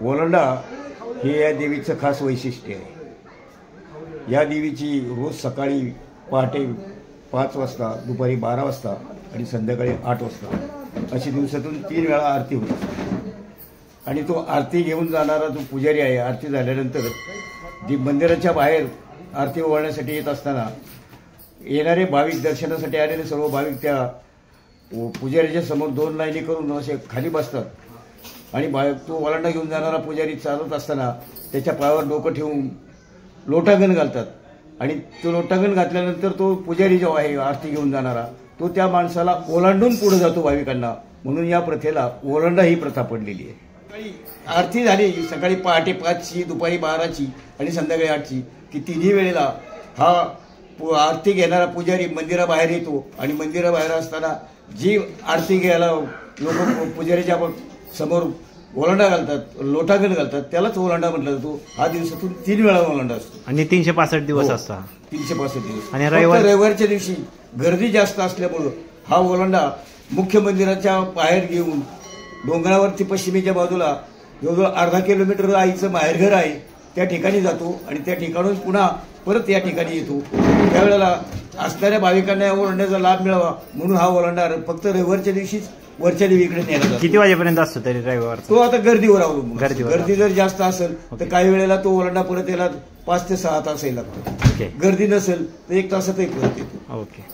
ओलांडा हे या देवीचं खास वैशिष्ट्य आहे. या देवीची रोज सकाळी पहाटे 5 वाजता, दुपारी 12 वाजता आणि संध्याकाळी 8 वाजता अशी दिवसातून 3 वेळा आरती होते. आणि तो आरती घेऊन जाणारा जो पुजारी आहे, आरती झाल्यानंतर जी मंदिराच्या बाहेर आरती ओवाळण्यासाठी येत असताना येणारे भाविक, दर्शनासाठी आलेले सर्व भाविक त्या पुजारीच्या समोर 2 लाईनी करून असे खाली बसतात. आणि तो ओलांडा घेऊन जाणारा पुजारी चालत असताना त्याच्या पायावर डोकं ठेवून लोटांगण घालतात. आणि तो लोटांगण घातल्यानंतर तो पुजारी जो आहे आरती घेऊन जाणारा, तो त्या माणसाला ओलांडून पुढे जातो भाविकांना. म्हणून या प्रथेला ओलांडा ही प्रथा पडलेली आहे. आरती झाली सकाळी पहाटे 5ची, दुपारी 12ची आणि संध्याकाळी 8ची की तिन्ही वेळेला हा आरती घेणारा पुजारी मंदिराबाहेर येतो. आणि मंदिराबाहेर असताना जी आरती घ्यायला लोक पुजारीच्या समोर ओलांडा घालतात, लोटांगण घालतात, त्यालाच ओलांडा म्हटला जातो. हा दिवसातून 3 वेळा ओलांडा असतो आणि 365 दिवस असतो. 365 दिवस. आणि रविवारच्या दिवशी गर्दी जास्त असल्यामुळं हा ओलांडा मुख्य मंदिराच्या बाहेर घेऊन डोंगरावरती पश्चिमेच्या बाजूला जवळजवळ अर्धा किलोमीटर आईचं माहेरघर आहे त्या ठिकाणी जातो. आणि त्या ठिकाणून पुन्हा परत या ठिकाणी येतो. त्यावेळेला असणाऱ्या भाविकांना या ओलांड्याचा लाभ मिळावा म्हणून हा ओलांडा फक्त रविवारच्या दिवशीच वरच्या देवीकडे नेला जातो. किती वाजेपर्यंत असतो तरी रविवार? तो आता गर्दीवर अवलंबून. गर्दी जर जास्त असेल तर काही वेळेला तो ओलांडा परत यायला 5 ते 6 तास लागतो. गर्दी नसेल तर 1 तासातही परत येतो. ओके.